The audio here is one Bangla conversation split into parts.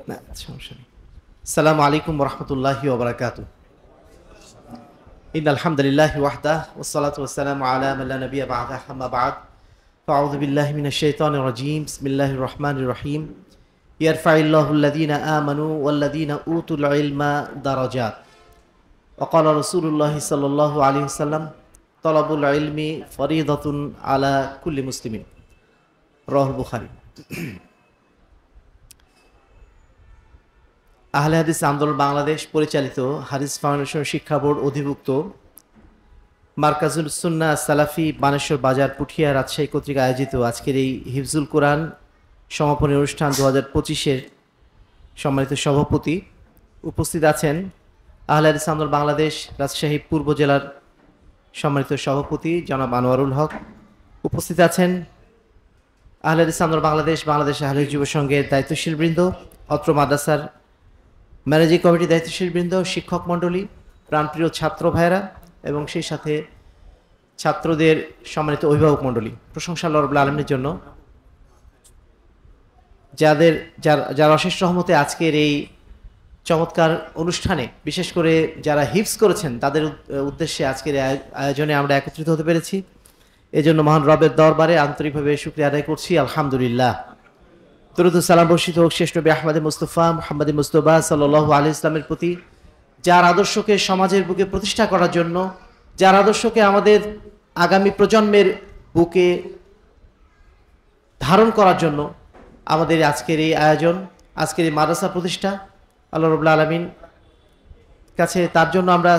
না সমস্যা নেই। আসসালামু আলাইকুম ওয়া রাহমাতুল্লাহি ওয়া বারাকাতুহু। ইন্নাল হামদুলিল্লাহি ওয়াহদাহু ওয়াসসালাতু ওয়াসসালামু আলা মান লা নাবিয়্যা বা'দাহু আম্মা বা'দ। ফাআউযু বিল্লাহি মিনাশ শাইতানির রাজীম। বিসমিল্লাহির রহমানির রহিম। ইয়ারফা'ুল্লাহু আল্লাযীনা আমানু ওয়াল্লাযীনা উতুল ইলমা দারাজাত। ওয়া ক্বালা রাসূলুল্লাহি সাল্লাল্লাহু আলাইহি ওয়াসাল্লাম তালাবুল ইলমি ফরিদাতুন আলা কুল্লি মুসলিমিন। রাওয়াহুল বুখারী। আহলে হাদিস আন্দোলন বাংলাদেশ পরিচালিত হাদিস ফাউন্ডেশন শিক্ষা বোর্ড অধিভুক্ত মার্কাজুল সুন্নাহ সালাফি বানেশ্বর বাজার পুঠিয়া রাজশাহী কর্তৃক আয়োজিত আজকের এই হিফজুল কোরআন সমাপনী অনুষ্ঠান 2025-এর সম্মানিত সভাপতি উপস্থিত আছেন আহলে হাদিস আন্দোলন বাংলাদেশ রাজশাহী পূর্ব জেলার সম্মানিত সভাপতি জনাব আনোয়ারুল হক। উপস্থিত আছেন আহলে হাদিস আন্দোলন বাংলাদেশ বাংলাদেশ আহলে যুব সংঘের দায়িত্বশীল বৃন্দ, অত্র মাদ্রাসার ম্যানেজিং কমিটির দায়িত্বশীল বৃন্দ, শিক্ষক মণ্ডলী, প্রাণপ্রিয় ছাত্র ভাইয়েরা এবং সেই সাথে ছাত্রদের সম্মানিত অভিভাবক মণ্ডলী। প্রশংসা আল্লাহ রাব্বুল আলামিনের জন্য যার অশেষ রহমতে আজকের এই চমৎকার অনুষ্ঠানে বিশেষ করে যারা হিফজ করেছেন তাদের উদ্দেশ্যে আজকের আয়োজনে আমরা একত্রিত হতে পেরেছি। এজন্য মহান রবের দরবারে আন্তরিকভাবে শুকরিয়া আদায় করছি, আলহামদুলিল্লাহ। দরুদ ও সালাম বর্ষিত হোক শেষ নবী আহমদ মুস্তফা মুহাম্মদ মুস্তফা সাল্লাল্লাহু আলাইহি ইসলামের প্রতি, যার আদর্শকে সমাজের বুকে প্রতিষ্ঠা করার জন্য, যার আদর্শকে আমাদের আগামী প্রজন্মের বুকে ধারণ করার জন্য আমাদের আজকের এই আয়োজন, আজকের এই মাদ্রাসা প্রতিষ্ঠা। আল্লাহ রাব্বুল আলামিন কাছে তার জন্য আমরা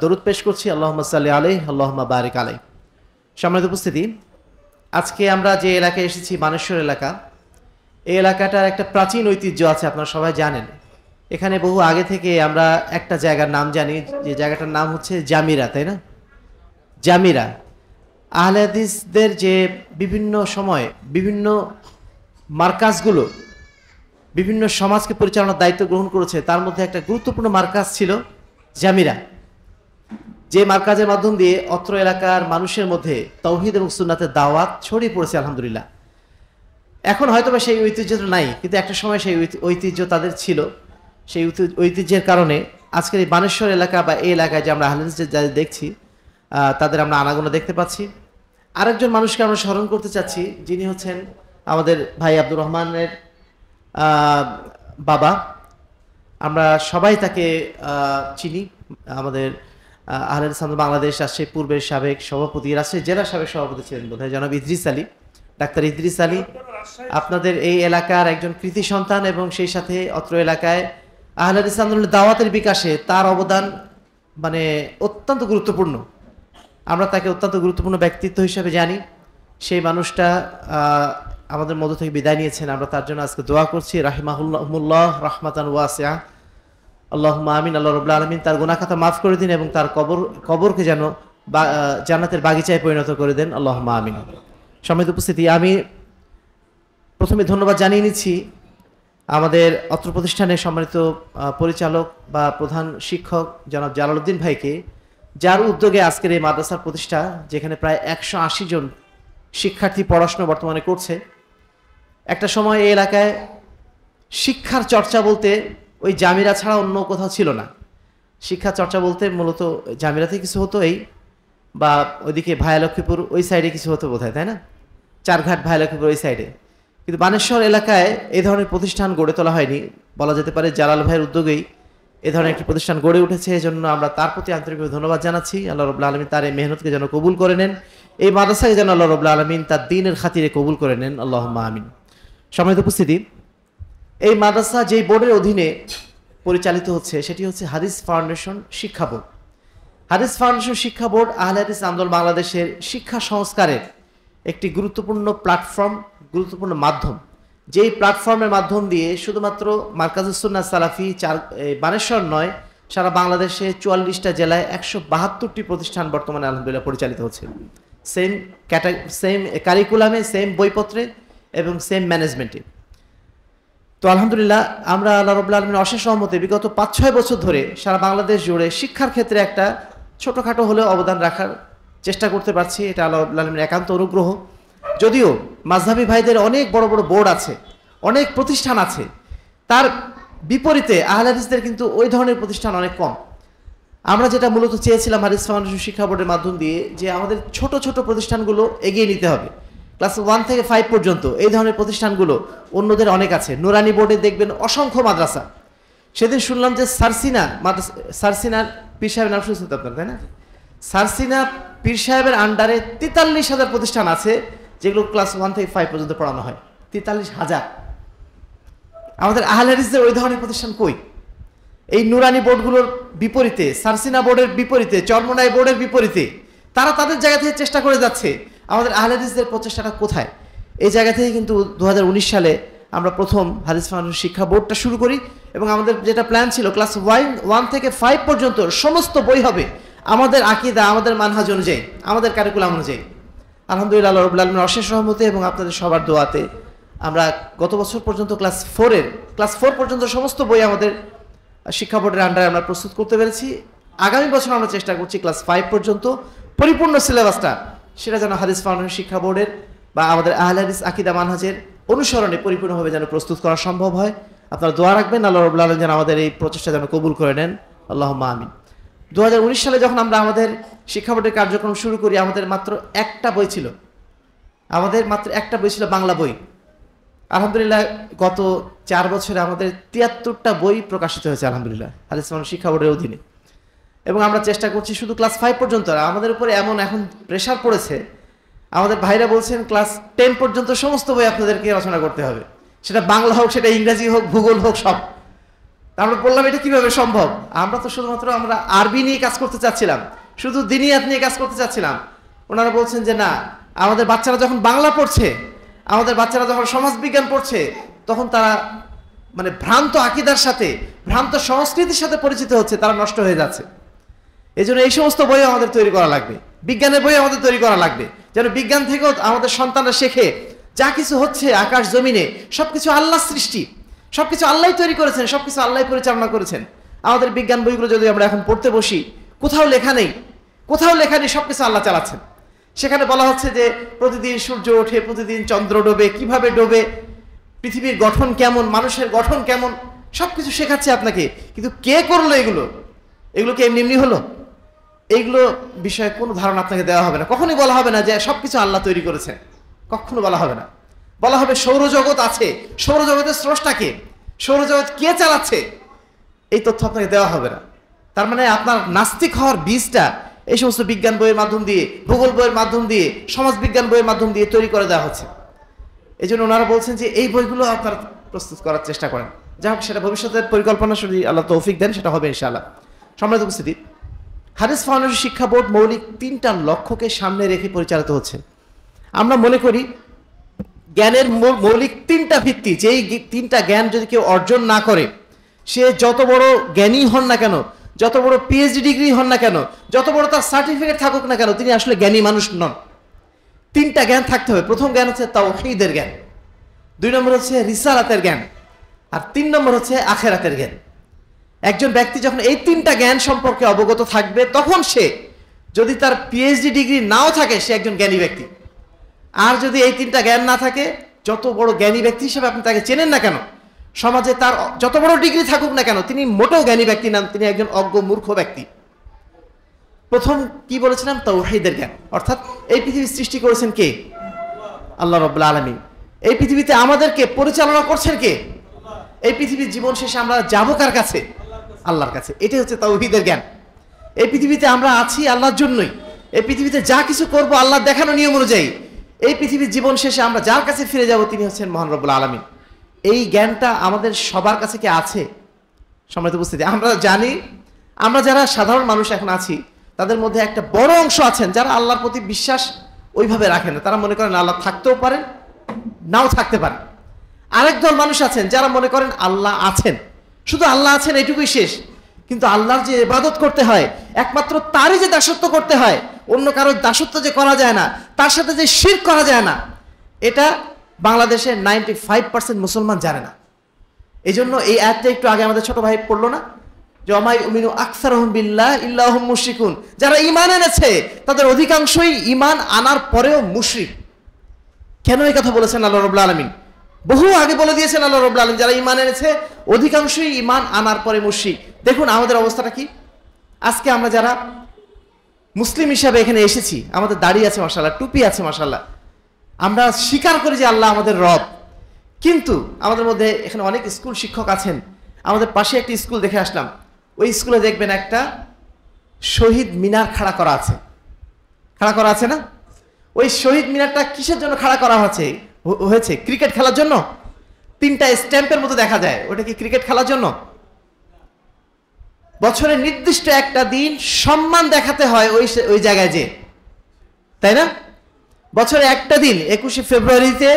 দরুদ পেশ করছি, আল্লাহুম্মা সাল্লি আলাইহি আল্লাহুম্মা বারিক আলাইহি। সম্মানিত উপস্থিতি, আজকে আমরা যে এলাকায় এসেছি বানেশ্বর এলাকা, এই এলাকাটার একটা প্রাচীন ঐতিহ্য আছে, আপনারা সবাই জানেন। এখানে বহু আগে থেকে আমরা একটা জায়গার নাম জানি, যে জায়গাটার নাম হচ্ছে জামিরা, তাই না? জামিরা আহলে হাদিসদের যে বিভিন্ন সময় বিভিন্ন মার্কাজগুলো বিভিন্ন সমাজকে পরিচালনার দায়িত্ব গ্রহণ করেছে, তার মধ্যে একটা গুরুত্বপূর্ণ মার্কাজ ছিল জামিরা, যে মার্কাজের মাধ্যম দিয়ে অত্র এলাকার মানুষের মধ্যে তাওহীদ এবং সুন্নাতের দাওয়াত ছড়িয়ে পড়েছে আলহামদুলিল্লাহ। এখন হয়তোবা সেই ঐতিহ্যটা নাই, কিন্তু একটা সময় সেই ঐতিহ্য তাদের ছিল। সেই ঐতিহ্যের কারণে আজকের এই বানেশ্বর এলাকা বা এই এলাকায় যে আমরা আহলে হাদিস যাদের দেখছি তাদের আমরা আনাগোনা দেখতে পাচ্ছি। আরেকজন মানুষকে আমরা স্মরণ করতে চাচ্ছি, যিনি হচ্ছেন আমাদের ভাই আব্দুর রহমানের বাবা। আমরা সবাই তাকে চিনি। আমাদের আহলে হাদিস আন্দোলন বাংলাদেশ রাজশাহী পূর্বের সাবেক সভাপতি, রাজশাহী জেলার সাবেক সভাপতি ছিলেন বোধহয় জনাব ইদ্রিস আলী, ডাক্তার ইদ্রিস আলী। আপনাদের এই এলাকার একজন কৃতি সন্তান এবং সেই সাথে অত্র এলাকায় আহলে হাদিস আন্দোলনের দাওয়াতের বিকাশে তার অবদান মানে অত্যন্ত গুরুত্বপূর্ণ। আমরা তাকে অত্যন্ত গুরুত্বপূর্ণ ব্যক্তিত্ব হিসেবে জানি। সেই মানুষটা আমাদের মধ্য থেকে বিদায় নিয়েছেন, আমরা তার জন্য আজকে দোয়া করছি, রাহিমাহুল্লাহ রাহমাতান ওয়াসিআ, আল্লাহুম্মা আমিন। আল্লাহ রাব্বুল আলামিন তার গুনাহ খাতা মাফ করে দিন এবং তার কবরকে যেন জান্নাতের বাগিচায় পরিণত করে দেন, আল্লাহুম্মা আমিন। সম্মানিত উপস্থিতি, আমি প্রথমে ধন্যবাদ জানিয়ে নিচ্ছি আমাদের অত্র প্রতিষ্ঠানের সম্মানিত পরিচালক বা প্রধান শিক্ষক জনাব জালালউদ্দিন ভাইকে, যার উদ্যোগে আজকের এই মাদ্রাসার প্রতিষ্ঠা, যেখানে প্রায় 180 জন শিক্ষার্থী পড়াশোনা বর্তমানে করছে। একটা সময় এই এলাকায় শিক্ষার চর্চা বলতে ওই জামিরা ছাড়া অন্য কোথাও ছিল না। শিক্ষা চর্চা বলতে মূলত জামিরাতে কিছু হতো, এই বা ওইদিকে ভায়ালক্ষ্মীপুর ওই সাইডে কিছু হতো বোধহয়, তাই না? চারঘাট ভায়ালক্ষ্মীপুর ওই সাইডে। কিন্তু বানেশ্বর এলাকায় এই ধরনের প্রতিষ্ঠান গড়ে তোলা হয়নি। বলা যেতে পারে জালাল ভাইয়ের উদ্যোগেই এ ধরনের একটি প্রতিষ্ঠান গড়ে উঠেছে। এজন্য আমরা তার প্রতি আন্তরিকভাবে ধন্যবাদ জানাচ্ছি। আল্লাহ রাব্বুল আলামিন তার এই মেহনতকে যেন কবুল করে নেন, এই মাদ্রাসাকে যেন আল্লাহ রাব্বুল আলামিন তার দ্বীনের খাতিরে কবুল করে নেন, আল্লাহুম্মা আমিন। সম্মানিত উপস্থিতি, এই মাদ্রাসা যেই বোর্ডের অধীনে পরিচালিত হচ্ছে সেটি হচ্ছে হাদিস ফাউন্ডেশন শিক্ষা বোর্ড। হাদিস ফাউন্ডেশন শিক্ষা বোর্ড আহলে হাদিস আন্দোলন বাংলাদেশের শিক্ষা সংস্কারের একটি গুরুত্বপূর্ণ প্ল্যাটফর্ম, গুরুত্বপূর্ণ মাধ্যম, যেই প্ল্যাটফর্মের মাধ্যম দিয়ে শুধুমাত্র মার্কাজুস সুন্নাহ সালাফি বানেশ্বর নয়, সারা বাংলাদেশে 44টা জেলায় 172টি প্রতিষ্ঠান বর্তমানে আলহামদুলিল্লাহ পরিচালিত হচ্ছে। সেম কারিকুলামে, সেম বইপত্রে এবং সেম ম্যানেজমেন্টে। তো আলহামদুলিল্লাহ আমরা আল্লাহ রাব্বুল আলামিনের অশেষ রহমতে বিগত 5-6 বছর ধরে সারা বাংলাদেশ জুড়ে শিক্ষার ক্ষেত্রে একটা ছোটোখাটো হলেও অবদান রাখার চেষ্টা করতে পারছি। এটা আল্লাহ রাব্বুল আলামিনের একান্ত অনুগ্রহ। যদিও মাযহাবী ভাইদের অনেক বড় বড় বোর্ড আছে, অনেক প্রতিষ্ঠান আছে, তার বিপরীতে আহলে হাদিসদের কিন্তু ওই ধরনের প্রতিষ্ঠান অনেক কম। আমরা যেটা মূলত চেয়েছিলাম হাদিস ফাউন্ডেশন শিক্ষা বোর্ডের মাধ্যম দিয়ে, যে আমাদের ছোট ছোট প্রতিষ্ঠানগুলো এগিয়ে নিতে হবে। ক্লাস 1 থেকে 5 পর্যন্ত এই ধরনের প্রতিষ্ঠানগুলো অন্যদের অনেক আছে। নুরানি বোর্ডে দেখবেন অসংখ্য মাদ্রাসা। সেদিন শুনলাম যে সারসিনার পীর সাহেবের নাম শুনছেন তো আপনার, তাই না? সারসিনা পীর সাহেবের আন্ডারে 43,000 প্রতিষ্ঠান আছে, যেগুলো ক্লাস 1 থেকে 5 পর্যন্ত পড়ানো হয়। 43,000। আমাদের আহলে হাদিসদের ওই ধরনের প্রতিষ্ঠান কই? এই নুরানি বোর্ডগুলোর বিপরীতে, সারসিনা বোর্ডের বিপরীতে, চরমোনাই বোর্ডের বিপরীতে তারা তাদের জায়গা থেকে চেষ্টা করে যাচ্ছে। আমাদের আহলে হাদিসদের প্রচেষ্টাটা কোথায়? এই জায়গা থেকে কিন্তু 2019 সালে আমরা প্রথম হাদিস ফাউন্ডেশন শিক্ষা বোর্ডটা শুরু করি, এবং আমাদের যেটা প্ল্যান ছিল ক্লাস 1 থেকে 5 পর্যন্ত সমস্ত বই হবে আমাদের আকীদা, আমাদের মানহাজ অনুযায়ী, আমাদের কারিকুলাম অনুযায়ী। আলহামদুলিল্লাহ, আল্লাহ রাব্বুল আলামিনের অশেষ রহমতে এবং আপনাদের সবার দোয়াতে আমরা গত বছর পর্যন্ত ক্লাস 4 পর্যন্ত সমস্ত বই আমাদের শিক্ষা বোর্ডের আন্ডারে আমরা প্রস্তুত করতে পেরেছি। আগামী বছর আমরা চেষ্টা করছি ক্লাস 5 পর্যন্ত পরিপূর্ণ সিলেবাসটা সেটা যেন হাদিস ফাউন্ডেশন শিক্ষা বোর্ডের বা আমাদের আহলে হাদিস আকীদা মানহাজের অনুসরণে পরিপূর্ণভাবে যেন প্রস্তুত করা সম্ভব হয়। আপনারা দোয়া রাখবেন আল্লাহ রাব্বুল আলামিন যেন আমাদের এই প্রচেষ্টা যেন কবুল করে নেন, আল্লাহুম্মা আমিন। 2019 সালে যখন আমরা আমাদের শিক্ষা বোর্ডের কার্যক্রম শুরু করি, আমাদের মাত্র একটা বই ছিল, বাংলা বই। আলহামদুলিল্লাহ গত 4 বছরে আমাদের 73টা বই প্রকাশিত হয়েছে আলহামদুলিল্লাহ হাদিস ফাউন্ডেশন শিক্ষা বোর্ডের অধীনে। এবং আমরা চেষ্টা করছি শুধু ক্লাস 5 পর্যন্ত। আমাদের উপরে এমন এখন প্রেশার পড়েছে, আমাদের ভাইরা বলছেন ক্লাস 10 পর্যন্ত সমস্ত বই আপনাদেরকে রচনা করতে হবে, সেটা বাংলা হোক, সেটা ইংরেজি হোক, ভূগোল হোক, সব। আমরা বললাম এটা কিভাবে সম্ভব? আমরা তো শুধুমাত্র আমরা আরবি নিয়ে কাজ করতে চাচ্ছিলাম, শুধু দিনিয়াত নিয়ে কাজ করতে চাচ্ছিলাম। ওনারা বলছেন যে না, আমাদের বাচ্চারা যখন বাংলা পড়ছে, আমাদের বাচ্চারা যখন সমাজ বিজ্ঞান পড়ছে, তখন তারা মানে ভ্রান্ত আকীদার সাথে, ভ্রান্ত সংস্কৃতির সাথে পরিচিত হচ্ছে, তারা নষ্ট হয়ে যাচ্ছে। এই জন্য এই সমস্ত বই আমাদের তৈরি করা লাগবে, বিজ্ঞানের বই আমাদের তৈরি করা লাগবে, যেন বিজ্ঞান থেকেও আমাদের সন্তানরা শেখে যা কিছু হচ্ছে আকাশ জমিনে সবকিছু আল্লাহর সৃষ্টি, সবকিছু আল্লাহই তৈরি করেছেন, সবকিছু আল্লাহই পরিচালনা করেছেন। আমাদের বিজ্ঞান বইগুলো যদি আমরা এখন পড়তে বসি, কোথাও লেখা নেই সবকিছু আল্লাহ চালাচ্ছেন। সেখানে বলা হচ্ছে যে প্রতিদিন সূর্য ওঠে, প্রতিদিন চন্দ্র ডোবে, কিভাবে ডোবে, পৃথিবীর গঠন কেমন, মানুষের গঠন কেমন, সবকিছু শেখাচ্ছে আপনাকে। কিন্তু কে করলো এগুলো কি এমনি হলো? এইগুলো বিষয়ে কোনো ধারণা আপনাকে দেওয়া হবে না। কখনোই বলা হবে না যে সবকিছু আল্লাহ তৈরি করেছেন, কখনো বলা হবে না। বলা হবে সৌরজগৎ আছে, সৌরজগতের স্রষ্টা কে, সৌরজগৎ কে চালাচ্ছে, এই তথ্য আপনাকে দেওয়া হবে না। তার মানে আপনার নাস্তিক হওয়ার বীজটা এই সমস্ত বিজ্ঞান বইয়ের মাধ্যম দিয়ে, ভূগোল বইয়ের মাধ্যম দিয়ে, সমাজ বিজ্ঞান বইয়ের মাধ্যম দিয়ে তৈরি করে দেওয়া হচ্ছে। এই জন্য ওনারা বলছেন যে এই বইগুলো আপনারা প্রস্তুত করার চেষ্টা করেন। যাই হোক, সেটা ভবিষ্যতের পরিকল্পনা যদি আল্লাহ তৌফিক দেন সেটা হবে ইনশাআল্লাহ। সম্মানিত উপস্থিতি, হাদিস ফাউন্ডেশন শিক্ষা বোর্ড মৌলিক 3টা লক্ষ্যকে সামনে রেখে পরিচালিত হচ্ছে। আমরা মনে করি জ্ঞানের মৌলিক 3টা ভিত্তি, যেই 3টা জ্ঞান যদি কেউ অর্জন না করে, সে যত বড় জ্ঞানী হন না কেন, যত বড় পিএইচডি ডিগ্রি হন না কেন, যত বড় তার সার্টিফিকেট থাকুক না কেন, তিনি আসলে জ্ঞানী মানুষ নন। 3টা জ্ঞান থাকতে হবে। প্রথম জ্ঞান হচ্ছে তাওহীদের জ্ঞান, 2 নম্বর হচ্ছে রিসালাতের জ্ঞান, আর 3 নম্বর হচ্ছে আখিরাতের জ্ঞান। একজন ব্যক্তি যখন এই 3টা জ্ঞান সম্পর্কে অবগত থাকবে, তখন সে, যদি তার পিএইচডি ডিগ্রি নাও থাকে, সে একজন জ্ঞানী ব্যক্তি। আর যদি এই 3টা জ্ঞান না থাকে, যত বড় জ্ঞানী ব্যক্তি হিসেবে আপনি তাকে চেনেন না কেন, সমাজে তার যত বড় ডিগ্রি থাকুক না কেন, তিনি মোটেও জ্ঞানী ব্যক্তি নন, তিনি একজন অজ্ঞ মূর্খ ব্যক্তি। প্রথম কি বলেছিলাম? তাওহীদের জ্ঞান। অর্থাৎ এই পৃথিবী সৃষ্টি করেছেন কে? আল্লাহ রাব্বুল আলামিন। এই পৃথিবীতে আমাদেরকে পরিচালনা করছেন কে? এই পৃথিবীর জীবন শেষে আমরা যাবো কার কাছে? আল্লাহর কাছে। এটাই হচ্ছে তাওহীদের জ্ঞান। এই পৃথিবীতে আমরা আছি আল্লাহর জন্যই। এই পৃথিবীতে যা কিছু করব আল্লাহর দেখানো নিয়ম অনুযায়ী। এই পৃথিবীর জীবন শেষে আমরা যার কাছে ফিরে যাব, তিনি হচ্ছেন মহান রব্বুল আলামিন। এই জ্ঞানটা আমাদের সবার কাছে কি আছে? সম্মানিত উপস্থিতি, আমরা জানি, আমরা যারা সাধারণ মানুষ এখন আছি, তাদের মধ্যে একটা বড় অংশ আছেন যারা আল্লাহর প্রতি বিশ্বাস ওইভাবে রাখেন না। তারা মনে করেন আল্লাহ থাকতেও পারেন, নাও থাকতে পারেন। আরেক দল মানুষ আছেন যারা মনে করেন আল্লাহ আছেন, শুধু আল্লাহ আছেন এটুকুই শেষ। কিন্তু আল্লাহর যে ইবাদত করতে হয়, একমাত্র তারই যে দাসত্ব করতে হয়, অন্য কারোর দাসত্ব যে করা যায় না, তার সাথে যে শিরক করা যায় না, এটা বাংলাদেশের 95% মুসলমান জানে না। এই জন্য এই আয়াতটা একটু আগে আমাদের ছোট ভাই পড়লো না, যে ওয়ামা ইউমিনু আকসারুহুম বিল্লাহ ইল্লা হুম মুশরিকুন। যারা ঈমান এনেছে তাদের অধিকাংশই ঈমান আনার পরেও মুশরিক। কেন এই কথা বলেছেন আল্লাহ রাব্বুল আলামিন? বহু আগে বলে দিয়েছেন আল্লাহ রাব্বুল আলামিন, যারা ঈমান এনেছে অধিকাংশই ঈমান আনার পরে মুশরিক। দেখুন আমাদের অবস্থাটা কি। আজকে আমরা যারা মুসলিম হিসাবে এখানে এসেছি, আমাদের দাড়ি আছে মাশাআল্লাহ, টুপি আছে মাশাআল্লাহ, আমরা স্বীকার করি যে আল্লাহ আমাদের রব। কিন্তু আমাদের মধ্যে এখানে অনেক স্কুল শিক্ষক আছেন। আমাদের পাশে একটি স্কুল দেখে আসলাম, ওই স্কুলে দেখবেন একটা শহীদ মিনার খাড়া করা আছে। খাড়া করা আছে না? ওই শহীদ মিনারটা কিসের জন্য খাড়া করা হয়েছে? ক্রিকেট খেলার জন্য। 3টা স্ট্যাম্পের মতো দেখা যায়, ওটা কি ক্রিকেট খেলার জন্য? বছরের নির্দিষ্ট একটা দিন সম্মান দেখাতে হয় ওই জায়গায় যে, তাই না? বছরে একটা দিন 21শে ফেব্রুয়ারিতে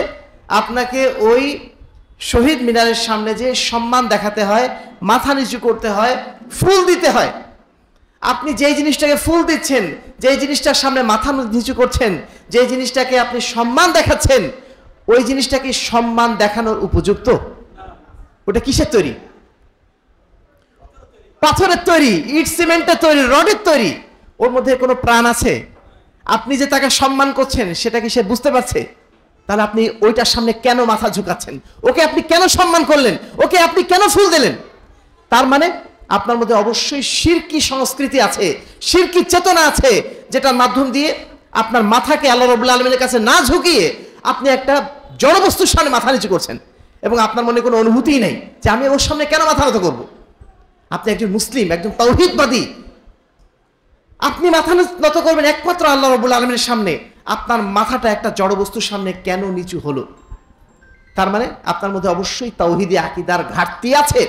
আপনাকে ওই শহীদ মিনারের সামনে যে সম্মান দেখাতে হয়, মাথা নিচু করতে হয়, ফুল দিতে হয়। আপনি যেই জিনিসটাকে ফুল দিচ্ছেন, যেই জিনিসটার সামনে মাথা নিচু করছেন, যেই জিনিসটাকে আপনি সম্মান দেখাচ্ছেন, ওই জিনিসটা কি সম্মান দেখানোর উপযুক্ত? ওটা কিসের তৈরি? পাথরের তৈরি, ইট সিমেন্টের তৈরি, রডের তৈরি। ওর মধ্যে কোনো প্রাণ আছে? আপনি যে তাকে সম্মান করছেন সেটা কি সে বুঝতে পারছে? তাহলে আপনি ওইটার সামনে কেন মাথা ঝুঁকাচ্ছেন? ওকে আপনি কেন সম্মান করলেন? ওকে আপনি কেন ফুল দিলেন? তার মানে আপনার মধ্যে অবশ্যই শিরকি সংস্কৃতি আছে, শিরকি চেতনা আছে, যেটার মাধ্যম দিয়ে আপনার মাথাকে আল্লাহ রাব্বুল আলামিনের কাছে না ঝুঁকিয়ে আপনি একটা জড়বস্তুর সামনে মাথা নিচু করছেন, এবং আপনার মনে কোনো অনুভূতিই নেই যে আমি ওর সামনে কেন মাথা নত করব। আপনি একজন মুসলিম, একজন তাওহীদবাদী, আপনি মাথা নত করবেন একমাত্র আল্লাহ রাব্বুল আলামিনের সামনে। আপনার মাথাটা একটা জড়বস্তুর সামনে কেন নিচু হলো? তার মানে আপনার মধ্যে অবশ্যই তাওহীদি আকীদার ঘাটতি আছে,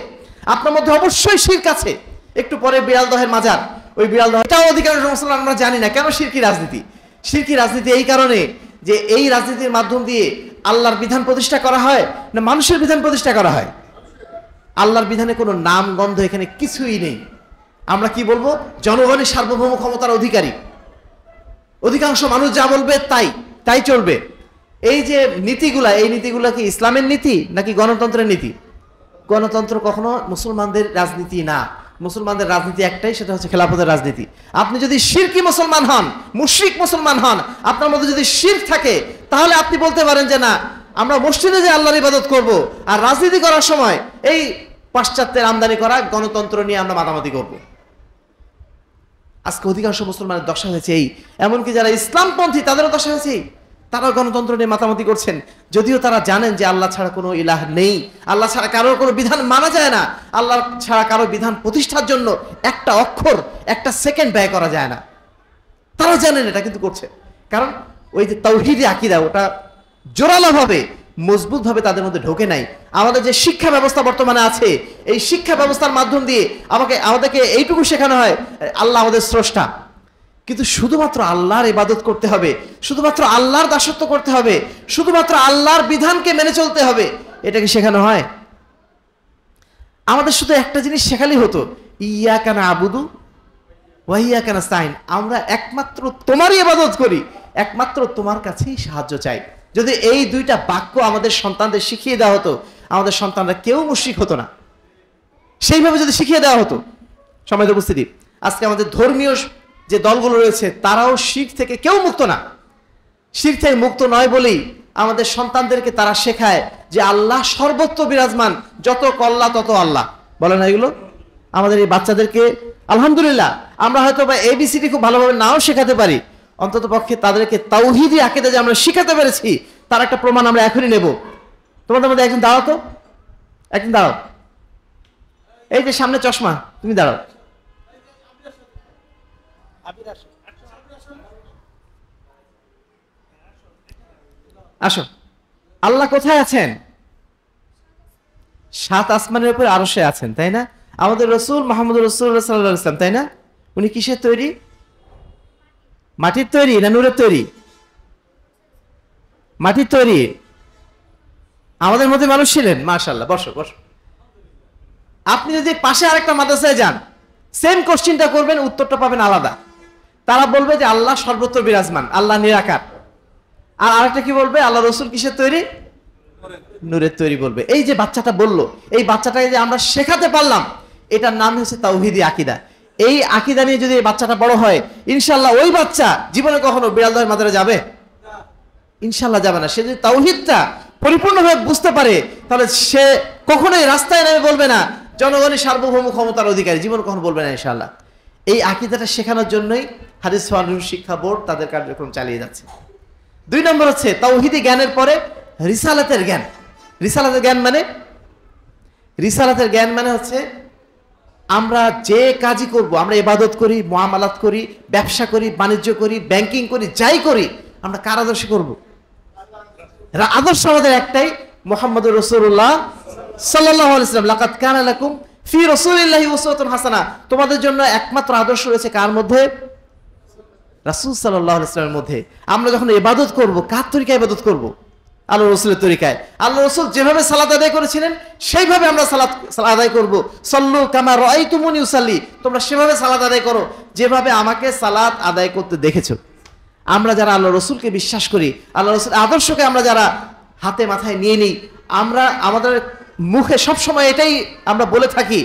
আপনার মধ্যে অবশ্যই শিরক আছে। একটু পরে বিড়াল দহের মাজার, ওই বিড়াল দহ, এটাও অধিকাংশ মুসলমান আমরা জানি না কেন শিরকি রাজনীতি। শিরকি রাজনীতি এই কারণে যে এই রাজনীতির মাধ্যম দিয়ে আল্লাহর বিধান প্রতিষ্ঠা করা হয় না মানুষের বিধান প্রতিষ্ঠা করা হয়? আল্লাহর বিধানে কোনো নাম গন্ধ এখানে কিছুই নেই। আমরা কি বলবো? জনগণের সার্বভৌম ক্ষমতার অধিকারী, অধিকাংশ মানুষ যা বলবে তাই চলবে। এই যে নীতিগুলা, এই নীতিগুলা কি ইসলামের নীতি নাকি গণতন্ত্রের নীতি? গণতন্ত্র কখনো মুসলমানদের রাজনীতি না। মুসলমানদের রাজনীতি একটাই, সেটা হচ্ছে খেলাফতের রাজনীতি। আপনি যদি শিরকি মুসলমান হন, মুশরিক মুসলমান হন, আপনার মধ্যে যদি শিরক থাকে, তাহলে আপনি বলতে পারেন যে না, আমরা মসজিদে যে আল্লাহর ইবাদত করব, আর রাজনীতি করার সময় এই পাশ্চাত্যের আমদানি করা গণতন্ত্র নিয়ে আমরা মাতামাতি করব। আজকে অধিকাংশ মুসলমানের দশা হয়েছে এই, এমনকি যারা ইসলামপন্থী তাদেরও দশা হয়েছে এই। তারা গণতন্ত্র নিয়ে মাতামাতি করছেন, যদিও তারা জানেন যে আল্লাহ ছাড়া কোনো ইলাহ নেই, আল্লাহ ছাড়া কারোর কোনো বিধান মানা যায় না, আল্লাহ ছাড়া কারো বিধান প্রতিষ্ঠার জন্য একটা অক্ষর, একটা সেকেন্ড ব্যয় করা যায় না। তারা জানেন এটা, কিন্তু করছে। কারণ ওই যে তাওহীদি আকীদা, ওটা জোরালোভাবে মজবুতভাবে তাদের মধ্যে ঢোকে নাই। আমাদের যে শিক্ষা ব্যবস্থা বর্তমানে আছে, এই শিক্ষা ব্যবস্থার মাধ্যম দিয়ে আমাদেরকে এইটুকু শেখানো হয় আল্লাহ আমাদের স্রষ্টা, কিন্তু শুধুমাত্র আল্লাহর ইবাদত করতে হবে, শুধুমাত্র আল্লাহর দাসত্ব করতে হবে, শুধুমাত্র আল্লাহর বিধানকে মেনে চলতে হবে, এটা কি শেখানো হয়? আমাদের শুধু একটা জিনিস শেখালেই হতো, ইয়াকা না'বুদু ওয়া ইয়াকা নাস্তাইন, আমরা একমাত্র তোমারই ইবাদত করি, একমাত্র তোমার কাছেই সাহায্য চাই। যদি এই দুইটা বাক্য আমাদের সন্তানদের শিখিয়ে দেওয়া হতো, আমাদের সন্তানরা কেউ মুশরিক হতো না। সেইভাবে যদি শিখিয়ে দেওয়া হতো। সম্মানিত উপস্থিতি, আজকে আমাদের ধর্মীয় যে দলগুলো রয়েছে তারাও শিরক থেকে কেউ মুক্ত না। শিরক থেকে মুক্ত নয় বলেই আমাদের সন্তানদেরকে তারা শেখায় যে আল্লাহ সর্বত্র বিরাজমান, যত কল্লা তত আল্লাহ। বলে না এগুলো? আমাদের এই বাচ্চাদেরকে আলহামদুলিল্লাহ আমরা হয়তো বা এবিসিডি খুব ভালোভাবে নাও শেখাতে পারি, অন্তত পক্ষে তাদেরকে তাওহীদি আকীদা যে আমরা শিখাতে পেরেছি তার একটা প্রমাণ আমরা এখনই নেব। তোমাদের মধ্যে একজন দাঁড়াও তো, একজন দাঁড়াও, এই যে সামনে চশমা, তুমি দাঁড়াও। আসো। আল্লাহ কোথায় আছেন? 7 আসমানের উপর আরশে আছেন, তাই না? আমাদের রাসূল মুহাম্মদ রাসূলুল্লাহ সাল্লাল্লাহু আলাইহি ওয়াসাল্লাম, তাই না? উনি কিসের তৈরি? মাটির তৈরি না নূরের তৈরি? মাটির তৈরি। আমাদের মধ্যে মানুষ ছিলেন। মাশাআল্লাহ, বসো বসো। আপনি যদি পাশে আরেকটা মাদ্রাসায় যান, সেম কোশ্চেনটা করবেন, উত্তরটা পাবেন আলাদা। তারা বলবে যে আল্লাহ সর্বত্র বিরাজমান, আল্লাহ নিরাকার। আর আরেকটা কি বলবে? আল্লাহ রাসূল কিসের তৈরি? নূরের তৈরি বলবে। এই যে বাচ্চাটা বলল, এই বাচ্চাটাকে যে আমরা শেখাতে পারলাম, এটার নাম হচ্ছে তাওহীদি আকীদা। এই আকীদা নিয়ে যদি এই বাচ্চাটা বড় হয়, ইনশাআল্লাহ ওই বাচ্চা জীবনে কখনো বিড়াল দহের মাজারে যাবে? ইনশাআল্লাহ যাবে না। সে যদি তাওহীদটা পরিপূর্ণভাবে বুঝতে পারে, তাহলে সে কখনোই রাস্তায় নেমে বলবে না জনগণের সার্বভৌম ক্ষমতার অধিকারী, জীবন কখনো বলবে না ইনশাআল্লাহ। এই আকীদাটা শেখানোর জন্যই হাদিস ফাউন্ডেশন শিক্ষা বোর্ড তাদের কার্যক্রম চালিয়ে যাচ্ছে। 2 নম্বর হচ্ছে তাওহীদি জ্ঞানের পরে রিসালাতের জ্ঞান। রিসালাতের জ্ঞান মানে হচ্ছে আমরা যে কাজই করব, আমরা ইবাদত করি, মুআমালাত করি, ব্যবসা করি, বাণিজ্য করি, ব্যাংকিং করি, যাই করি, আমরা কার আদর্শে করব? আদর্শ আমাদের একটাই, মুহাম্মদুর রাসূলুল্লাহ সাল্লাল্লাহু আলাইহি ওয়াসাল্লাম, লাকাদ কানা লাকুম ফি রাসূলিল্লাহি উসওয়াতুন হাসানাহ। তোমাদের জন্য একমাত্র আদর্শ রয়েছে কার মধ্যে? রাসূল সাল্লাল্লাহু আলাইহি ওয়াসাল্লামের মধ্যে। আমরা যখন ইবাদত করব, কার তরিকায় ইবাদত করব? আল্লাহ রাসূলের তরিকায়। আল্লাহ রাসূল যেভাবে সালাত আদায় করেছিলেন সেইভাবে আমরা সালাত আদায় করব। সাল্লু কামা রাআইতুমুনি উসাল্লি, তোমরা সেভাবে সালাত আদায় করো যেভাবে আমাকে সালাত আদায় করতে দেখেছো। আমরা যারা আল্লাহ রাসূলকে বিশ্বাস করি, আল্লাহ রাসূলের আদর্শকে আমরা যারা হাতে মাথায় নিয়ে নিই, আমরা আমাদের মুখে সবসময় এটাই আমরা বলে থাকি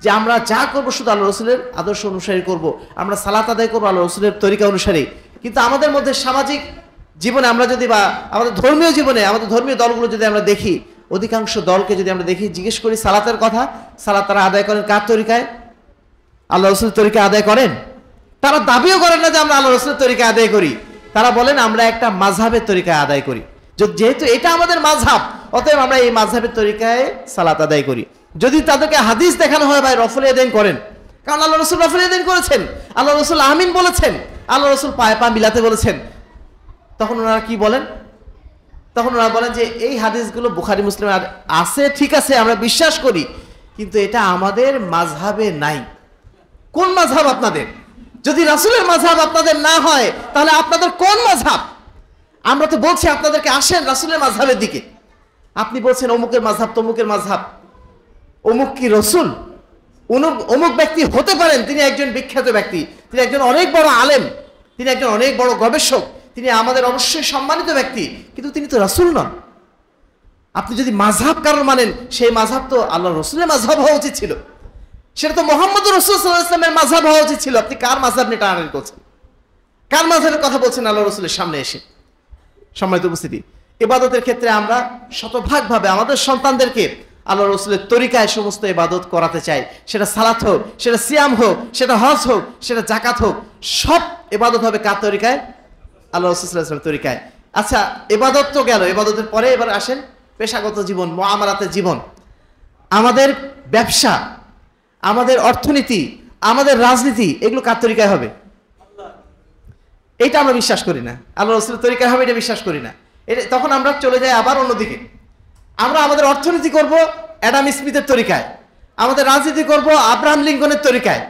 যে আমরা যা করব শুধু আল্লাহ রাসূলের আদর্শ অনুসারী করব, আমরা সালাত আদায় করবো আল্লাহ রাসূলের তরিকা অনুসারী। কিন্তু আমাদের মধ্যে সামাজিক জীবনে আমরা যদি, বা আমাদের ধর্মীয় জীবনে, আমাদের ধর্মীয় দলগুলো যদি আমরা দেখি, অধিকাংশ দলকে যদি আমরা দেখি, জিজ্ঞেস করি সালাতের কথা, সালাত তারা আদায় করেন কার তরিকায়? আল্লাহ রাসূলের তরিকা আদায় করেন? তারা দাবিও করেন না যে আমরা আল্লাহ রাসূলের তরিকা আদায় করি, তারা বলেন আমরা একটা মাযহাবের তরিকায় আদায় করি। যেহেতু এটা আমাদের মাযহাব, অতএব আমরা এই মাযহাবের তরিকায় সালাত আদায় করি। যদি তাদেরকে হাদিস দেখানো হয় ভাই রফল ইয়াদাইন করেন, কারণ আল্লাহ রাসূল রফল ইয়াদাইন করেছেন, আল্লাহ রাসূল আমিন বলেছেন, আল্লাহ রাসূল পায়ে পা মিলাতে বলেছেন, তখন ওনারা কি বলেন? তখন ওনারা বলেন যে এই হাদিসগুলো বুখারী মুসলিমে আছে, ঠিক আছে, আমরা বিশ্বাস করি, কিন্তু এটা আমাদের মাযহাবে নাই। কোন মাযহাব আপনাদের? যদি রাসূলের মাযহাব আপনাদের না হয় তাহলে আপনাদের কোন মাযহাব? আমরা তো বলছি আপনাদেরকে আসেন রাসূলের মাযহাবের দিকে। আপনি বলছেন অমুকের মাযহাব, তমুকের মাযহাব। অমুক কি রাসূল? অমুক ব্যক্তি হতে পারেন, তিনি একজন বিখ্যাত ব্যক্তি, তিনি একজন অনেক বড় আলেম, তিনি একজন অনেক বড় গবেষক, তিনি আমাদের অবশ্যই সম্মানিত ব্যক্তি, কিন্তু তিনি তো রাসূল নন। আপনি যদি মাযহাব কারণ মানেন, সেই মাযহাব তো আল্লাহ রাসূলের মাযহাব হওয়া উচিত ছিল, সেটা তো মুহাম্মদুর রাসূল সাল্লাল্লাহু আলাইহি ওয়াসাল্লামের মাযহাব হওয়া উচিত ছিল। আপনি কার মাযহাব নিয়ে টানাটানি করছেন? কার মাযহাবের কথা বলছেন আল্লাহ রাসূলের সামনে এসে? সম্মানিত উপস্থিতি, ইবাদতের ক্ষেত্রে আমরা শতভাগভাবে আমাদের সন্তানদেরকে আল্লাহ রাসূলের তরিকায় সমস্ত ইবাদত করাতে চাই। সেটা সালাত হোক, সেটা সিয়াম হোক, সেটা হজ হোক, সেটা যাকাত হোক, সব ইবাদত হবে কার তরিকায়? আল্লাহ রাসূল সাল্লাল্লাহু আলাইহি ওয়াসাল্লামের তরিকায়। আচ্ছা, ইবাদত তো গেল, ইবাদতের পরে এবার আসেন পেশাগত জীবন, মুআমালাতের জীবন। আমাদের ব্যবসা, আমাদের অর্থনীতি, আমাদের রাজনীতি, এগুলো কার তরিকায় হবে? এটা আমরা বিশ্বাস করি না। আল্লাহ রাসূলের তরিকায় হবে এটা বিশ্বাস করি না। তখন আমরা চলে যাই আবার অন্যদিকে। আমরা আমাদের অর্থনীতি করব অ্যাডাম স্মিথের তরিকায়, আমাদের রাজনীতি করব আব্রাহাম লিঙ্কনের তরিকায়,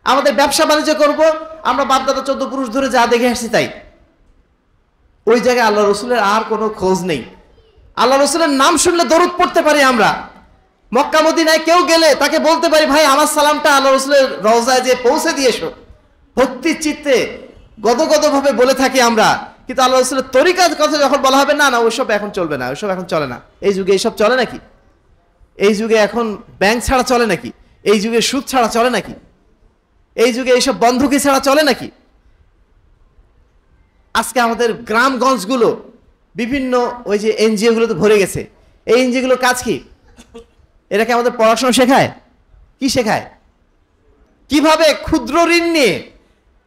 আমাদের ব্যবসা বাণিজ্য করব আমরা বাপদাদা 14 পুরুষ ধরে যা দেখে আসছি তাই। ওই জায়গায় আল্লাহ রাসূলের আর কোনো খোঁজ নেই। আল্লাহ রাসূলের নাম শুনলে দরুদ পড়তে পারি আমরা। মক্কা মদিনায় কেউ গেলে তাকে বলতে পারি ভাই আমার সালামটা আল্লাহ রাসূলের রওজায় যে পৌঁছে দিয়েছো, ভক্তির চিত্তে গদগদভাবে বলে থাকি আমরা। কিন্তু আল্লাহ রাসূলের তরিকার কথা যখন বলা হবে, না না ওইসব এখন চলবে না, ওইসব এখন চলে না। এই যুগে এইসব চলে নাকি? এই যুগে এখন ব্যাংক ছাড়া চলে নাকি? এই যুগে সুদ ছাড়া চলে নাকি? এই যুগে এইসব বন্ধকি ছাড়া চলে নাকি? আজকে আমাদের গ্রামগঞ্জগুলো বিভিন্ন ওই যে এনজিও গুলোতে ভরে গেছে। এই এনজিও গুলোর কাজ কি? এরা কি আমাদের পড়াশোনা শেখায়? কি শেখায়? কিভাবে ক্ষুদ্র ঋণ নিয়ে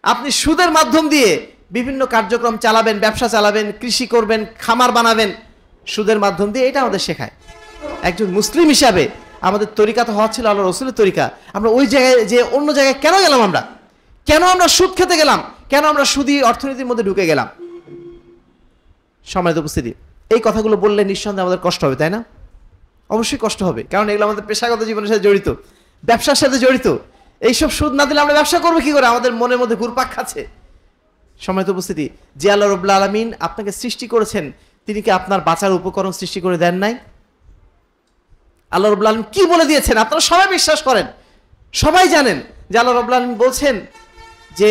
আপনি সুদের মাধ্যম দিয়ে বিভিন্ন কার্যক্রম চালাবেন, ব্যবসা চালাবেন, কৃষি করবেন, খামার বানাবেন সুদের মাধ্যম দিয়ে, এটা আমাদের শেখায়। একজন মুসলিম হিসাবে আমাদের তরিকা তো হওয়া ছিল আল্লাহ রাসূলের তরিকা। আমরা ওই জায়গায় যে অন্য জায়গায় কেন গেলাম? আমরা কেন আমরা সুদ খেতে গেলাম? কেন আমরা সুদী অর্থনীতির মধ্যে ঢুকে গেলাম? সম্মানিত উপস্থিতি, এই কথাগুলো বললে নিঃসন্দেহে আমাদের কষ্ট হবে, তাই না? অবশ্যই কষ্ট হবে, কারণ এগুলো আমাদের পেশাগত জীবনের সাথে জড়িত, ব্যবসার সাথে জড়িত। এইসব সুদ না দিলে আমরা ব্যবসা করবো কি করে? আমাদের মনের মধ্যে ঘুরপাক খাচ্ছে। সম্মানিত উপস্থিতি, যে আল্লাহ রাব্বুল আলামিন আপনাকে সৃষ্টি করেছেন, তিনি কি আপনার বাঁচার উপকরণ সৃষ্টি করে দেন নাই? আল্লাহ রাব্বুল আলামিন কি বলে দিয়েছেন আপনারা সবাই বিশ্বাস করেন, সবাই জানেন যে আল্লাহ রাব্বুল আলামিন বলছেন যে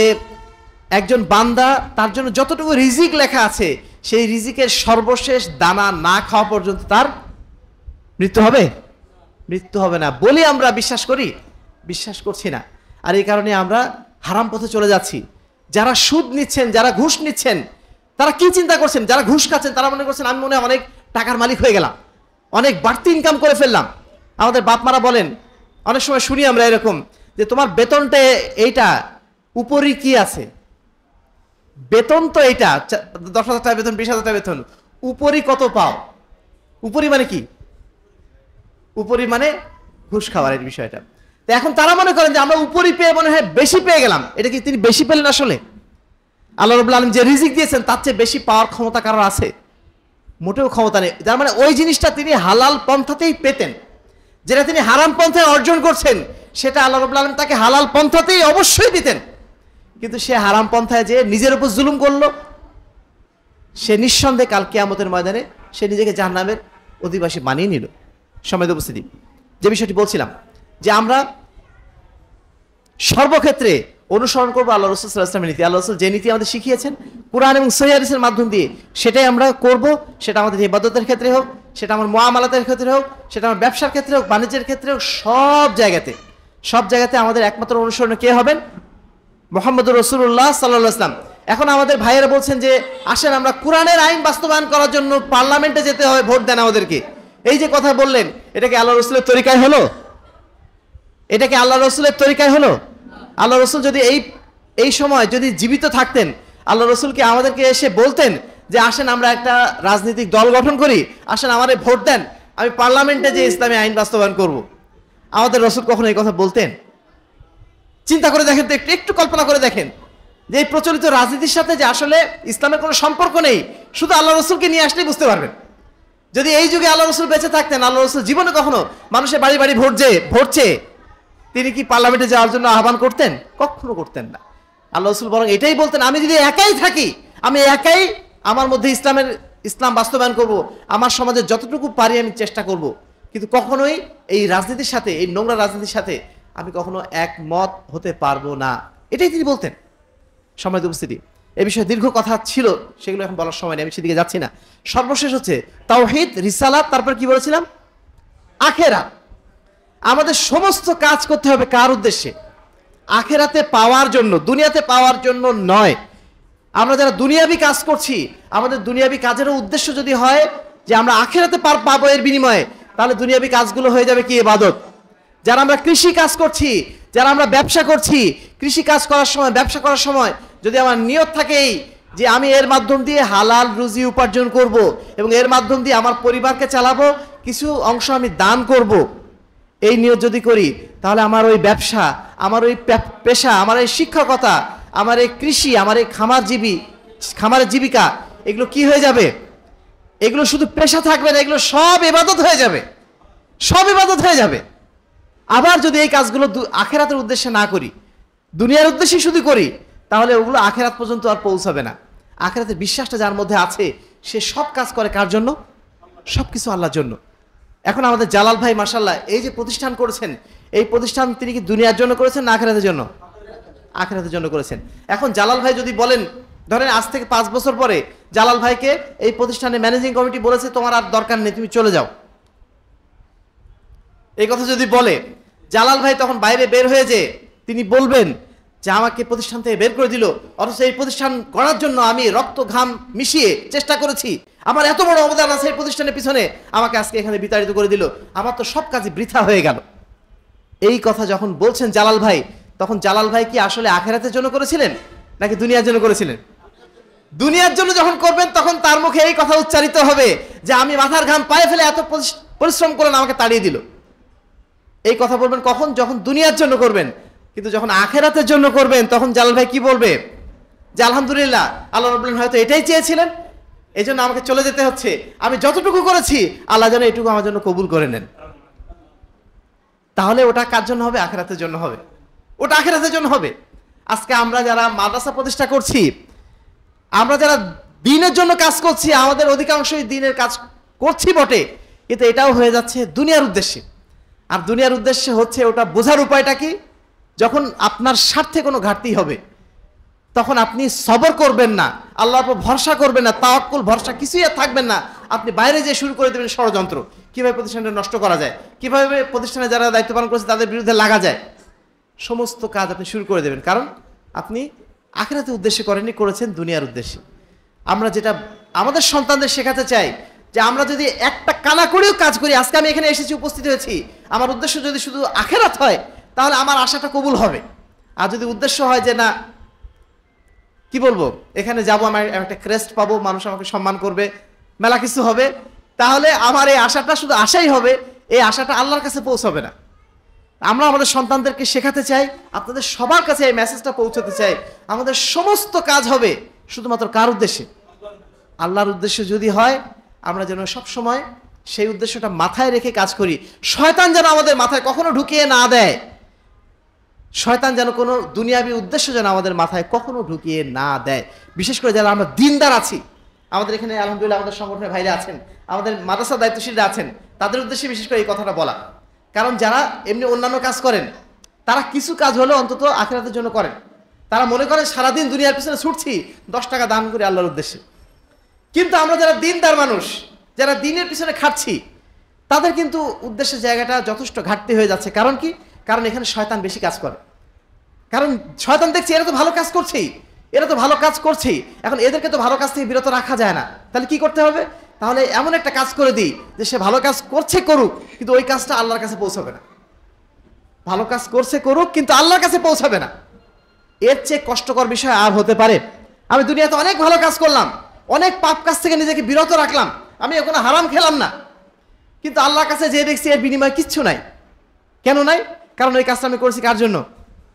একজন বান্দা, তার জন্য যতটুকু রিজিক লেখা আছে সেই রিজিকের সর্বশেষ দানা না খাওয়া পর্যন্ত তার মৃত্যু হবে? মৃত্যু হবে না বলে আমরা বিশ্বাস করি? বিশ্বাস করছি না। আর এই কারণে আমরা হারাম পথে চলে যাচ্ছি। যারা সুদ নিচ্ছেন, যারা ঘুষ নিচ্ছেন, তারা কি চিন্তা করছেন? যারা ঘুষ খাচ্ছেন তারা মনে করছেন আমি মনে হয় অনেক টাকার মালিক হয়ে গেলাম, অনেক বাড়তি ইনকাম করে ফেললাম। আমাদের বাপ মারা বলেন, অনেক সময় শুনি আমরা এরকম, যে তোমার বেতনটা এইটা, উপরই কি আছে? বেতন তো এইটা 10,000 টাকা বেতন, 20,000 টাকা বেতন, উপরই কত পাও? উপরই মানে কি? উপরই মানে ঘুষ খাওয়ার এই বিষয়টা। তো এখন তারা মনে করেন যে আমরা উপরই পেয়ে মনে হয় বেশি পেয়ে গেলাম। এটা কি তিনি বেশি পেলেন? আসলে আল্লাহ রাব্বুল আলামিন যে রিজিক দিয়েছেন তার চেয়ে বেশি পাওয়ার ক্ষমতা কারোর আছে? মোটেও ক্ষমতা নেই। তার মানে ওই জিনিসটা তিনি হালাল পন্থাতেই পেতেন, যেটা তিনি হারাম পন্থায় অর্জন করছেন সেটা আল্লাহ রাব্বুল আলামিন তাকে হালাল পন্থাতেই অবশ্যই দিতেন। কিন্তু সে হারাম পন্থায় যে নিজের উপর জুলুম করলো, সে নিঃসন্দেহে কাল কিয়ামতের ময়দানে সে নিজেকে জাহান্নামের অধিবাসী মানিয়ে নিল। সম্মানিত উপস্থিতি, যে বিষয়টি বলছিলাম যে আমরা সর্বক্ষেত্রে অনুসরণ করবো আল্লাহ রাসূল সাল্লাল্লাহু আলাইহি ওয়াসাল্লামের নীতি। আল্লাহ রাসূল যে নীতি আমাদের শিখিয়েছেন কুরআন এবং সহিহ হাদিসের মাধ্যম দিয়ে, সেটাই আমরা করব। সেটা আমাদের ইবাদতের ক্ষেত্রে হোক, সেটা আমার মুআমালাতের ক্ষেত্রে হোক, সেটা আমার ব্যবসার ক্ষেত্রে হোক, বাণিজ্যের ক্ষেত্রে হোক, সব জায়গাতে আমাদের একমাত্র অনুসরণ কে হবেন? মুহাম্মদুর রাসূলুল্লাহ সাল্লাল্লাহু আলাইহি ওয়াসাল্লাম। এখন আমাদের ভাইয়েরা বলছেন যে আসেন আমরা কোরআনের আইন বাস্তবায়ন করার জন্য পার্লামেন্টে যেতে হবে, ভোট দেন আমাদেরকে। এই যে কথা বললেন, এটা কি আল্লাহ রাসূলের তরিকায় হলো? এটা কি আল্লাহ রাসূলের তরিকায় হলো? আল্লাহ রাসূল যদি এই সময় যদি জীবিত থাকতেন, আল্লাহ রাসূল কি আমাদেরকে এসে বলতেন যে আসেন আমরা একটা রাজনৈতিক দল গঠন করি, আসেন আমারে ভোট দেন, আমি পার্লামেন্টে যে ইসলামী আইন বাস্তবায়ন করব? আমাদের রাসূল কখনো এই কথা বলতেন? চিন্তা করে দেখেন তো, একটু কল্পনা করে দেখেন যে এই প্রচলিত রাজনীতির সাথে যে আসলে ইসলামের কোনো সম্পর্ক নেই, শুধু আল্লাহ রাসূলকে নিয়ে আসলেই বুঝতে পারবেন। যদি এই যুগে আল্লাহ রাসূল বেঁচে থাকতেন, আল্লাহ রাসূল জীবনে কখনো মানুষের বাড়ি বাড়ি ভোট চেয়ে তিনি কি পার্লামেন্টে যাওয়ার জন্য আহ্বান করতেন? কখনো করতেন না। আল্লাহ রাসূল বরং এটাই বলতেন, আমি যদি একাই থাকি, আমি একাই আমার মধ্যে ইসলাম বাস্তবায়ন করব, আমার সমাজে যতটুকু পারি আমি চেষ্টা করব, কিন্তু কখনোই এই রাজনীতির সাথে, এই নোংরা রাজনীতির সাথে আমি কখনো একমত হতে পারবো না, এটাই তিনি বলতেন। সম্মানিত উপস্থিতি, এই বিষয়ে দীর্ঘ কথা ছিল, সেগুলো এখন বলার সময় নেই, আমি সেদিকে যাচ্ছি না। সর্বশেষ হচ্ছে তাওহীদ, রিসালাত, তারপর কি বলেছিলাম? আখিরাত। আমাদের সমস্ত কাজ করতে হবে কার উদ্দেশ্যে? আখিরাতে পাওয়ার জন্য, দুনিয়াতে পাওয়ার জন্য নয়। আমরা যারা দুনিয়াবি কাজ করছি, আমাদের দুনিয়াবি কাজেরও উদ্দেশ্য যদি হয় যে আমরা আখিরাতে পাবো এর বিনিময়ে, তাহলে দুনিয়াবি কাজগুলো হয়ে যাবে কি? ইবাদত। যারা আমরা কৃষি কাজ করছি, যারা আমরা ব্যবসা করছি, কৃষি কাজ করার সময়, ব্যবসা করার সময় যদি আমার নিয়ত থাকে যে আমি এর মাধ্যম দিয়ে হালাল রুজি উপার্জন করব এবং এর মাধ্যম দিয়ে আমার পরিবারকে চালাবো, কিছু অংশ আমি দান করব, এই নিয়ত যদি করি, তাহলে আমার ওই ব্যবসা, আমার ওই পেশা, আমার এই শিক্ষকতা, আমার এই কৃষি, আমার এই খামারের জীবিকা, এগুলো কি হয়ে যাবে? এগুলো শুধু পেশা থাকবে না, এগুলো সব ইবাদত হয়ে যাবে, সব ইবাদত হয়ে যাবে। আবার যদি এই কাজগুলো আখিরাতের উদ্দেশ্যে না করি, দুনিয়ার উদ্দেশ্যে শুধু করি, তাহলে ওগুলো আখিরাত পর্যন্ত আর পৌঁছাবে না। আখিরাতের বিশ্বাসটা যার মধ্যে আছে, সে সব কাজ করে কার জন্য? সবকিছু আল্লাহর জন্য। এখন আমাদের জালাল ভাই মাশাআল্লাহ এই যে প্রতিষ্ঠান করেছেন, এই প্রতিষ্ঠান তিনি কি দুনিয়ার জন্য করেছেন না আখিরাতের জন্য? আখিরাতের জন্য করেছেন। এখন জালাল ভাই যদি বলেন, ধরেন আজ থেকে 5 বছর পরে জালাল ভাইকে এই প্রতিষ্ঠানে ম্যানেজিং কমিটি বলেছে তোমার আর দরকার নেই, তুমি চলে যাও, এই কথা যদি বলে, জালাল ভাই তখন বাইরে বের হয়ে যে তিনি বলবেন যে আমাকে প্রতিষ্ঠান থেকে বের করে দিল, অথচ এই প্রতিষ্ঠান করার জন্য আমি রক্ত ঘাম মিশিয়ে চেষ্টা করেছি, আমার এত বড় অবদান আছে এই প্রতিষ্ঠানের পিছনে, আমাকে আজকে এখানে বিতাড়িত করে দিল, আমার তো সব কাজই বৃথা হয়ে গেল। এই কথা যখন বলছেন জালাল ভাই, তখন জালাল ভাই কি আসলে আখিরাতের জন্য করেছিলেন নাকি দুনিয়ার জন্য করেছিলেন? দুনিয়ার জন্য যখন করবেন তখন তার মুখে এই কথা উচ্চারিত হবে যে আমি মাথার ঘাম পায়ে ফেলে এত পরিশ্রম করলেন, আমাকে তাড়িয়ে দিল। এই কথা বলবেন কখন? যখন দুনিয়ার জন্য করবেন। কিন্তু যখন আখিরাতের জন্য করবেন তখন জালাল ভাই কি বলবে? যে আলহামদুলিল্লাহ, আল্লাহ রাব্বুল আলামিন হয়তো এটাই চেয়েছিলেন, এই জন্য আমাকে চলে যেতে হচ্ছে, আমি যতটুকু করেছি আল্লাহ যেন এটুকু আমার জন্য কবুল করে নেন। তাহলে ওটা কার জন্য হবে? আখিরাতের জন্য হবে, ওটা আখিরাতের জন্য হবে। আজকে আমরা যারা মাদ্রাসা প্রতিষ্ঠা করছি, আমরা যারা দ্বীনের জন্য কাজ করছি, আমাদের অধিকাংশই দ্বীনের কাজ করছি বটে, কিন্তু এটাও হয়ে যাচ্ছে দুনিয়ার উদ্দেশ্যে। আর দুনিয়ার উদ্দেশ্যে হচ্ছে ওটা বোঝার উপায়টা কি? যখন আপনার স্বার্থে কোনো ঘাটতি হবে তখন আপনি সবর করবেন না, আল্লাহর উপর ভরসা করবেন না, তাওয়াক্কুল ভরসা কিছুই আর থাকবেন না, আপনি বাইরে যেয়ে শুরু করে দেবেন ষড়যন্ত্র, কিভাবে প্রতিষ্ঠানটা নষ্ট করা যায়, কিভাবে প্রতিষ্ঠানে যারা দায়িত্ব পালন করেছে তাদের বিরুদ্ধে লাগা যায়, সমস্ত কাজ আপনি শুরু করে দেবেন। কারণ আপনি আখিরাতের উদ্দেশ্যে করেননি, করেছেন দুনিয়ার উদ্দেশ্যে। আমরা যেটা আমাদের সন্তানদের শেখাতে চাই, যে আমরা যদি একটা কানা করেও কাজ করি, আজকে আমি এখানে এসেছি, উপস্থিত হয়েছি, আমার উদ্দেশ্য যদি শুধু আখিরাত হয় তাহলে আমার আশাটা কবুল হবে। আর যদি উদ্দেশ্য হয় যে না, কি বলবো, এখানে যাব, আমি একটা ক্রেস্ট পাবো, মানুষ আমাকে সম্মান করবে, মেলা কিছু হবে, তাহলে আমার এই আশাটা শুধু আশাই হবে, এই আশাটা আল্লাহর কাছে পৌঁছাবে না। আমরা আমাদের সন্তানদেরকে শেখাতে চাই, আপনাদের সবার কাছে এই মেসেজটা পৌঁছাতে চাই, আমাদের সমস্ত কাজ হবে শুধুমাত্র কার উদ্দেশ্যে? আল্লাহর উদ্দেশ্য যদি হয়, আমরা যেন সব সময় সেই উদ্দেশ্যটা মাথায় রেখে কাজ করি। শয়তান যেন আমাদের মাথায় কখনো ঢুকিয়ে না দেয়, শয়তান যেন কোনো দুনিয়াবী উদ্দেশ্য যেন আমাদের মাথায় কখনো ঢুকিয়ে না দেয়। বিশেষ করে যারা আমরা দিনদার আছি, আমাদের এখানে আলহামদুলিল্লাহ আমাদের সংগঠনের ভাইরা আছেন, আমাদের মাদ্রাসা দায়িত্বশীলরা আছেন, তাদের উদ্দেশ্যে বিশেষ করে এই কথাটা বলা। কারণ যারা এমনি অন্যান্য কাজ করেন, তারা কিছু কাজ হলেও অন্তত আখিরাতের জন্য করেন। তারা মনে করেন সারাদিন দুনিয়ার পিছনে ছুটছি, 10 টাকা দান করি আল্লাহর উদ্দেশ্যে। কিন্তু আমরা যারা দিনদার মানুষ, যারা দিনের পিছনে খাটছি, তাদের কিন্তু উদ্দেশ্যের জায়গাটা যথেষ্ট ঘাটতি হয়ে যাচ্ছে। কারণ কি? কারণ এখানে শয়তান বেশি কাজ করে। কারণ শয়তান দেখছে এরা তো ভালো কাজ করছেই, এরা তো ভালো কাজ করছেই, এখন এদেরকে তো ভালো কাজ থেকে বিরত রাখা যায় না। তাহলে কি করতে হবে? তাহলে এমন একটা কাজ করে দিই যে সে ভালো কাজ করছে করুক, কিন্তু ওই কাজটা আল্লাহর কাছে পৌঁছাবে না। ভালো কাজ করছে করুক, কিন্তু আল্লাহর কাছে পৌঁছাবে না। এর চেয়ে কষ্টকর বিষয় আর হতে পারে? আমি দুনিয়াতে অনেক ভালো কাজ করলাম, অনেক পাপ কাজ থেকে নিজেকে বিরত রাখলাম, আমি কোনো হারাম খেলাম না, কিন্তু আল্লাহর কাছে যে দেখছি এর বিনিময়ে কিচ্ছু নাই। কেন নাই? কারণ ওই কাজটা আমি করেছি কার জন্য?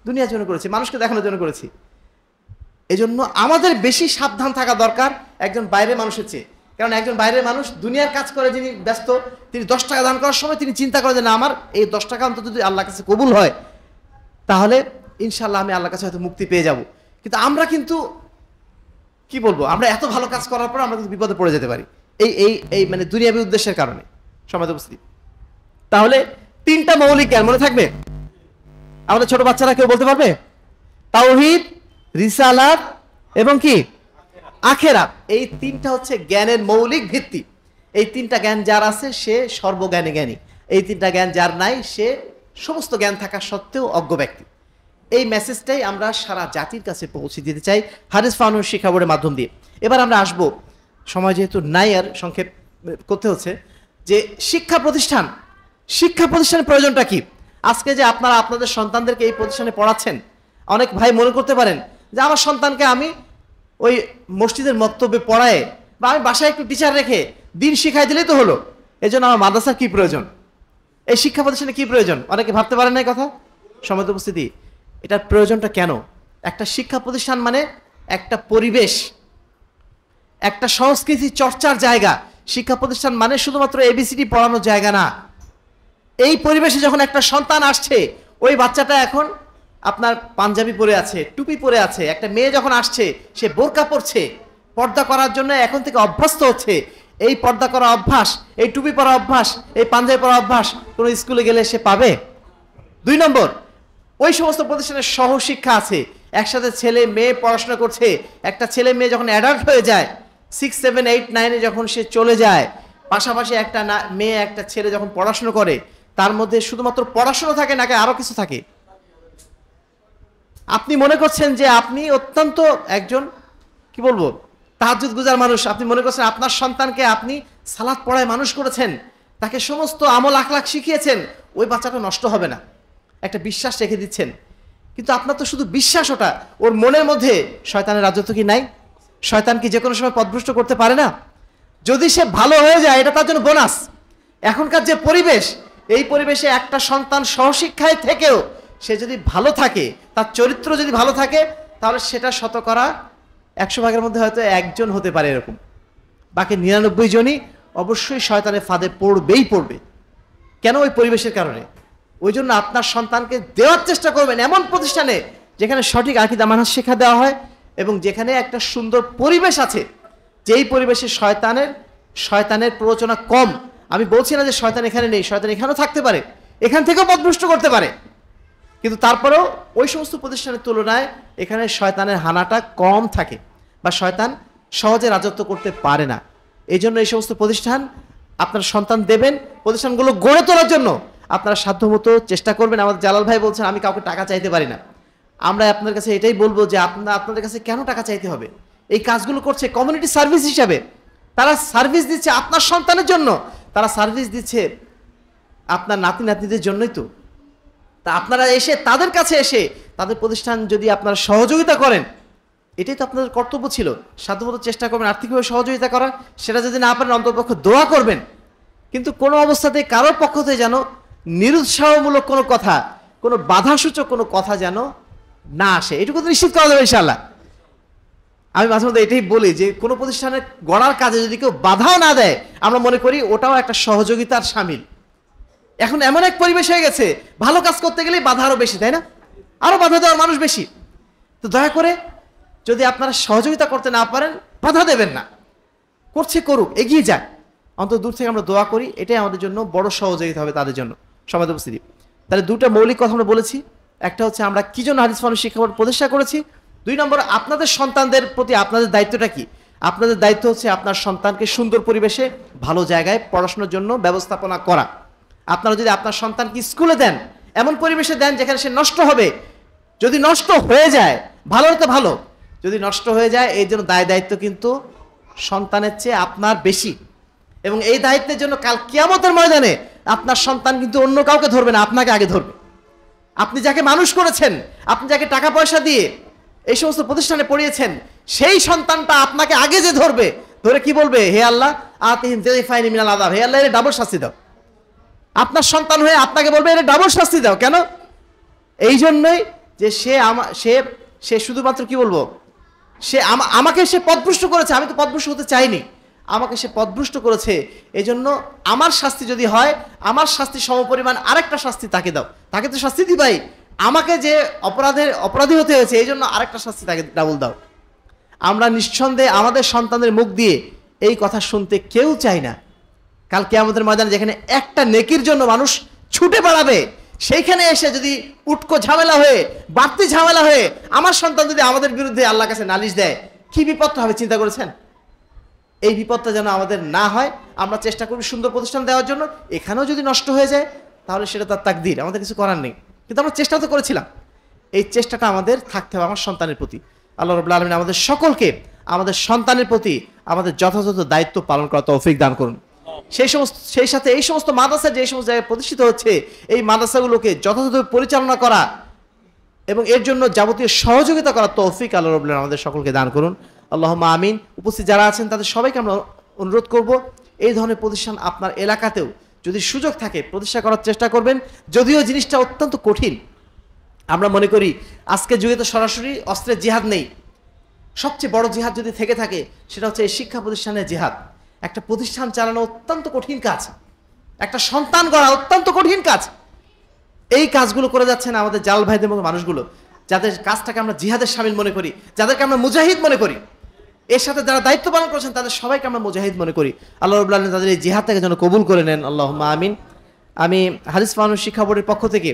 দুনিয়ার জন্য করেছি, মানুষকে দেখানোর জন্য করেছি। এজন্য আমাদের বেশি সাবধান থাকা দরকার একজন বাইরের মানুষের চেয়ে। কারণ একজন বাইরের মানুষ দুনিয়ার কাজ করে যিনি ব্যস্ত, তিনি 10 টাকা দান করার সময় তিনি চিন্তা করেন যে না, আমার এই 10 টাকা অন্তত যদি আল্লাহর কাছে কবুল হয় তাহলে ইনশাল্লাহ আমি আল্লাহর কাছে হয়তো মুক্তি পেয়ে যাব। কিন্তু আমরা কিন্তু কি বলবো, আমরা এত ভালো কাজ করার পর আমরা কিন্তু বিপদে পড়ে যেতে পারি এই এই এই মানে দুনিয়াবী উদ্দেশ্যের কারণে। সমাজ উপস্থিতি, তাহলে 3টা মৌলিক জ্ঞান মনে থাকবে। আমাদের ছোট বাচ্চারা কেউ বলতে পারবে? তাওহীদ, রিসালাত এবং কি আখিরাত। এই 3টা হচ্ছে জ্ঞানের মৌলিক ভিত্তি। এই 3টা জ্ঞান যার আছে সে সর্বজ্ঞানী জ্ঞানী, এই 3টা জ্ঞান যার নাই সে সমস্ত জ্ঞান থাকা সত্ত্বেও অজ্ঞ ব্যক্তি। এই মেসেজটাই আমরা সারা জাতির কাছে পৌঁছে দিতে চাই হাদিস ফাউন্ডেশন শিক্ষা বোর্ডের মাধ্যম দিয়ে। এবার আমরা আসবো, সময় যেহেতু নাই আর সংক্ষেপ করতে হচ্ছে, যে শিক্ষা প্রতিষ্ঠানের প্রয়োজনটা কি। আজকে যে আপনারা আপনাদের সন্তানদেরকে এই প্রতিষ্ঠানে পড়াচ্ছেন, অনেক ভাই মনে করতে পারেন যে আমার সন্তানকে আমি ওই মসজিদের মক্তবে পড়ায় বা আমি বাসায় একটু টিচার রেখে দিন শিখাই দিলেই তো হলো, এজন্য আমার মাদ্রাসার কি প্রয়োজন, এই শিক্ষা প্রতিষ্ঠানে কি প্রয়োজন? অনেকে ভাবতে পারেন না এই কথা। সমাজ উপস্থিতি, এটার প্রয়োজনটা কেন? একটা শিক্ষা প্রতিষ্ঠান মানে একটা পরিবেশ, একটা সংস্কৃতি চর্চার জায়গা। শিক্ষা প্রতিষ্ঠান মানে শুধুমাত্র এবিসিডি পড়ানোর জায়গা না। এই পরিবেশে যখন একটা সন্তান আসছে, ওই বাচ্চাটা এখন আপনার পাঞ্জাবি পরে আছে, টুপি পরে আছে, একটা মেয়ে যখন আসছে সে বোরকা পরছে, পর্দা করার জন্য এখন থেকে অভ্যস্ত হচ্ছে। এই পর্দা করা অভ্যাস, এই টুপি পরা অভ্যাস, এই পাঞ্জাবি পরা অভ্যাস কোনো স্কুলে গেলে সে পাবে? 2 নম্বর, ওই সমস্ত প্রতিষ্ঠানের সহশিক্ষা আছে, একসাথে ছেলে মেয়ে পড়াশোনা করছে। একটা ছেলে মেয়ে যখন অ্যাডাল্ট হয়ে যায়, 6, 7, 8, 9-এ যখন সে চলে যায়, পাশাপাশি একটা মেয়ে একটা ছেলে যখন পড়াশোনা করে, তার মধ্যে শুধুমাত্র পড়াশোনা থাকে নাকি আরো কিছু থাকে? আপনি মনে করছেন যে আপনি অত্যন্ত একজন কি বলবো তাহাজ্জুদ গুজার মানুষ, আপনি মনে করছেন আপনার সন্তানকে আপনি সালাত পড়ায় মানুষ করেছেন, তাকে সমস্ত আমল আখলাক শিখিয়েছেন, ওই বাচ্চাটা নষ্ট হবে না, একটা বিশ্বাস রেখে দিচ্ছেন। কিন্তু আপনার তো শুধু বিশ্বাস, ওটা ওর মনের মধ্যে শয়তানের রাজত্ব কি নাই? শয়তান কি যে কোনো সময় পথভ্রষ্ট করতে পারে না? যদি সে ভালো হয়ে যায় এটা তার জন্য বোনাস। এখনকার যে পরিবেশ, এই পরিবেশে একটা সন্তান সহশিক্ষায় থেকেও সে যদি ভালো থাকে, তার চরিত্র যদি ভালো থাকে, তাহলে সেটা শতকরা 100 ভাগের মধ্যে হয়তো 1 জন হতে পারে এরকম, বাকি 99 জনই অবশ্যই শয়তানের ফাঁদে পড়বে। কেন? ওই পরিবেশের কারণে। ওই জন্য আপনার সন্তানকে দেওয়ার চেষ্টা করবেন এমন প্রতিষ্ঠানে যেখানে সঠিক আকীদা মানহাজ শিক্ষা দেওয়া হয় এবং যেখানে একটা সুন্দর পরিবেশ আছে, যেই পরিবেশে শয়তানের প্ররোচনা কম। আমি বলছি না যে শয়তান এখানে নেই, শয়তান এখানেও থাকতে পারে, এখান থেকেও পথভ্রষ্ট করতে পারে, কিন্তু তারপরেও ওই সমস্ত প্রতিষ্ঠানের তুলনায় এখানে শয়তানের হানাটা কম থাকে বা শয়তান সহজে রাজত্ব করতে পারে না। এই জন্য এই সমস্ত প্রতিষ্ঠান আপনার সন্তান দেবেন, প্রতিষ্ঠানগুলো গড়ে তোলার জন্য আপনারা সাধ্যমতো চেষ্টা করবেন। আমাদের জালাল ভাই বলছেন আমি কাউকে টাকা চাইতে পারি না। আমরা আপনাদের কাছে এটাই বলবো যে আপনাদের কাছে কেন টাকা চাইতে হবে? এই কাজগুলো করছে কমিউনিটি সার্ভিস হিসাবে, তারা সার্ভিস দিচ্ছে আপনার সন্তানের জন্য, তারা সার্ভিস দিচ্ছে আপনার নাতি নাতনিদের জন্যই। তো তা আপনারা এসে তাদের কাছে এসে তাদের প্রতিষ্ঠান যদি আপনারা সহযোগিতা করেন, এটাই তো আপনাদের কর্তব্য ছিল। সাধ্যমতো চেষ্টা করবেন আর্থিকভাবে সহযোগিতা করার, সেটা যদি না পারেন অন্ততপক্ষে দোয়া করবেন। কিন্তু কোনো অবস্থাতে কারোর পক্ষ থেকে যেন নিরুৎসাহমূলক কোনো কথা, কোনো বাধাসূচক কোনো কথা যেন না আসে, এটুকু তো নিশ্চিত করা যাবে ইনশাআল্লাহ। আমি মাঝে মধ্যে এটাই বলি যে কোনো প্রতিষ্ঠানের গড়ার কাজে যদি কেউ বাধাও না দেয়, আমরা মনে করি ওটাও একটা সহযোগিতার শামিল। এখন এমন এক পরিবেশ হয়ে গেছে, ভালো কাজ করতে গেলেই বাধা আরো বেশি, তাই না? আরো বাধা দেওয়ার মানুষ বেশি। তো দয়া করে যদি আপনারা সহযোগিতা করতে না পারেন, বাধা দেবেন না, করছে করুক, এগিয়ে যায়। অন্তত দূর থেকে আমরা দোয়া করি, এটাই আমাদের জন্য বড় সহযোগিতা হবে তাদের জন্য। সমাজ উপস্থিতি, তাহলে দুটো মৌলিক কথা আমরা বলেছি। একটা হচ্ছে আমরা কি জন্য হাদিস মানব শিক্ষা বোর্ড প্রতিষ্ঠা করেছি। 2 নম্বর, আপনাদের সন্তানদের প্রতি আপনাদের দায়িত্বটা কি। আপনাদের দায়িত্ব হচ্ছে আপনার সন্তানকে সুন্দর পরিবেশে ভালো জায়গায় পড়াশোনার জন্য ব্যবস্থাপনা করা। আপনারা যদি আপনার সন্তানকে স্কুলে দেন, এমন পরিবেশে দেন যেখানে সে নষ্ট হবে। যদি নষ্ট হয়ে যায় ভালো তো ভালো, যদি নষ্ট হয়ে যায় এই জন্য দায়িত্ব কিন্তু সন্তানের চেয়ে আপনার বেশি। এবং এই দায়িত্বের জন্য কাল কিয়ামতের ময়দানে আপনার সন্তান কিন্তু অন্য কাউকে ধরবে না, আপনাকে আগে ধরবে। আপনি যাকে মানুষ করেছেন, আপনি যাকে টাকা পয়সা দিয়ে এই সমস্ত প্রতিষ্ঠানে পড়িয়েছেন, সেই সন্তানটা আপনাকে আগে যে ধরবে, ধরে কি বলবে, হে আল্লাহ আতিহিম যায়ফাইনি মিনাল আযাব, হে আল্লাহ এর ডাবল শাস্তি দাও। আপনার সন্তান হয়ে আপনাকে বলবে এর ডাবল শাস্তি দাও। কেন? এই জন্যই যে সে শুধুমাত্র কি বলবো, আমাকে সে পথভ্রষ্ট করেছে, আমি তো পথভ্রষ্ট হতে চাইনি, আমাকে সে পথভ্রষ্ট করেছে। এই জন্য আমার শাস্তি যদি হয়, আমার শাস্তি সমপরিমাণ আরেকটা শাস্তি তাকে দাও। তাকে তো শাস্তি দিবাই, আমাকে যে অপরাধী হতে হয়েছে এই জন্য আরেকটা শাস্তি তাকে ডাবল দাও। আমরা নিঃসন্দেহে আমাদের সন্তানদের মুখ দিয়ে এই কথা শুনতে কেউ চাই না। কাল কিয়ামতের ময়দানে যেখানে একটা নেকির জন্য মানুষ ছুটে বেড়াবে, সেইখানে এসে যদি উটকো ঝামেলা হয়ে, বাড়তি ঝামেলা হয়ে আমার সন্তান যদি আমাদের বিরুদ্ধে আল্লাহর কাছে নালিশ দেয়, কি বিপদটা হবে চিন্তা করেছেন? এই বিপদটা যেন আমাদের না হয়, আমরা চেষ্টা করি সুন্দর প্রতিষ্ঠান দেওয়ার জন্য। এখানেও যদি নষ্ট হয়ে যায় তাহলে সেটা তার তাকদীর, আমাদের কিছু করার নেই। কিন্তু আমরা চেষ্টা তো করেছিলাম, এই চেষ্টাটা আমাদের থাকতে হবে আমার সন্তানের প্রতি। আল্লাহ রাব্বুল আলামিন আমাদের সকলকে আমাদের সন্তানের প্রতি আমাদের যথাযথ দায়িত্ব পালন করার তৌফিক দান করুন। সেই সাথে এই সমস্ত মাদ্রাসা যে সমস্ত জায়গায় প্রতিষ্ঠিত হচ্ছে, এই মাদ্রাসাগুলোকে যথাযথ পরিচালনা করা এবং এর জন্য যাবতীয় সহযোগিতা করার তৌফিক আল্লাহ রাব্বুল আলামিন আমাদের সকলকে দান করুন। আল্লাহুম্মা আমিন। উপস্থিত যারা আছেন তাদের সবাইকে আমরা অনুরোধ করব, এই ধরনের প্রতিষ্ঠান আপনার এলাকাতেও যদি সুযোগ থাকে প্রতিষ্ঠা করার চেষ্টা করবেন। যদিও জিনিসটা অত্যন্ত কঠিন, আমরা মনে করি আজকে যুগে তো সরাসরি অস্ত্রের জিহাদ নেই। সবচেয়ে বড় জিহাদ যদি থেকে থাকে সেটা হচ্ছে এই শিক্ষা প্রতিষ্ঠানের জিহাদ। একটা প্রতিষ্ঠান চালানো অত্যন্ত কঠিন কাজ, একটা সন্তান গড়া অত্যন্ত কঠিন কাজ। এই কাজগুলো করে যাচ্ছেন আমাদের জাল ভাইদের মতো মানুষগুলো, যাদের কাজটাকে আমরা জিহাদের শামিল মনে করি, যাদেরকে আমরা মুজাহিদ মনে করি। এর সাথে যারা দায়িত্ব পালন করেছেন তাদের সবাইকে আমরা মুজাহিদ মনে করি। আল্লাহ রাব্বুল আলামিন তাদের এই জিহাদটাকে যেন কবুল করে নেন, আল্লাহুম্মা আমিন। আমি হাদিস মানব শিক্ষা বোর্ডের পক্ষ থেকে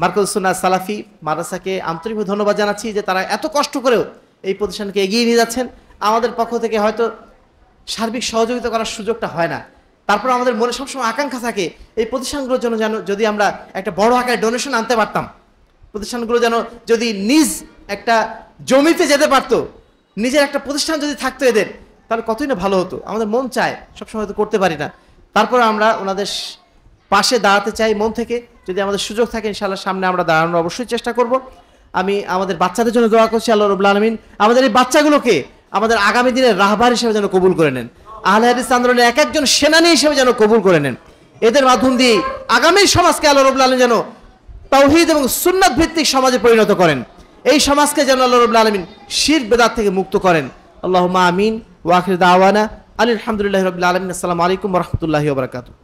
মার্কাজুস সুন্নাহ সালাফি মাদ্রাসাকে আন্তরিকভাবে ধন্যবাদ জানাচ্ছি যে তারা এত কষ্ট করেও এই প্রতিষ্ঠানকে এগিয়ে নিয়ে যাচ্ছেন। আমাদের পক্ষ থেকে হয়তো সার্বিক সহযোগিতা করার সুযোগটা হয় না, তারপর আমাদের মনে সবসময় আকাঙ্ক্ষা থাকে এই প্রতিষ্ঠানগুলোর জন্য যেন যদি আমরা একটা বড় আকারে ডোনেশন আনতে পারতাম, প্রতিষ্ঠানগুলো যেন যদি নিজ একটা জমিতে যেতে পারতো, নিজের একটা প্রতিষ্ঠান যদি থাকতো এদের, তাহলে কতই না ভালো হতো। আমাদের মন চায়, সবসময় হয়তো করতে পারি না, তারপরে আমরা ওনাদের পাশে দাঁড়াতে চাই মন থেকে। যদি আমাদের সুযোগ থাকে ইনশাআল্লাহ সামনে আমরা দাঁড়ানোর অবশ্যই চেষ্টা করব। আমি আমাদের বাচ্চাদের জন্য দোয়া করছি, আল্লাহ রাব্বুল আলামিন আমাদের এই বাচ্চাগুলোকে আমাদের আগামী দিনের রাহবার হিসেবে যেন কবুল করে নেন, আহলে হাদিস আন্দোলনের এক একজন সেনানী হিসেবে যেন কবুল করে নেন। এদের মাধ্যম দিয়ে আগামী সমাজকে আল্লাহ রাব্বুল আলামিন যেন তাওহীদ এবং সুন্নাত ভিত্তিক সমাজে পরিণত করেন। এই সমাজকে যেন আল্লাহ রাব্বুল আলামিন শিরক বিদআত থেকে মুক্ত করেন। আল্লাহুম্মা আমিন। ওয়া আখিরু দাওয়ানা আলহামদুলিল্লাহি রাব্বিল আলামিন। আসসালামু আলাইকুম ওয়া রাহমাতুল্লাহি ওয়া বারাকাতুহু।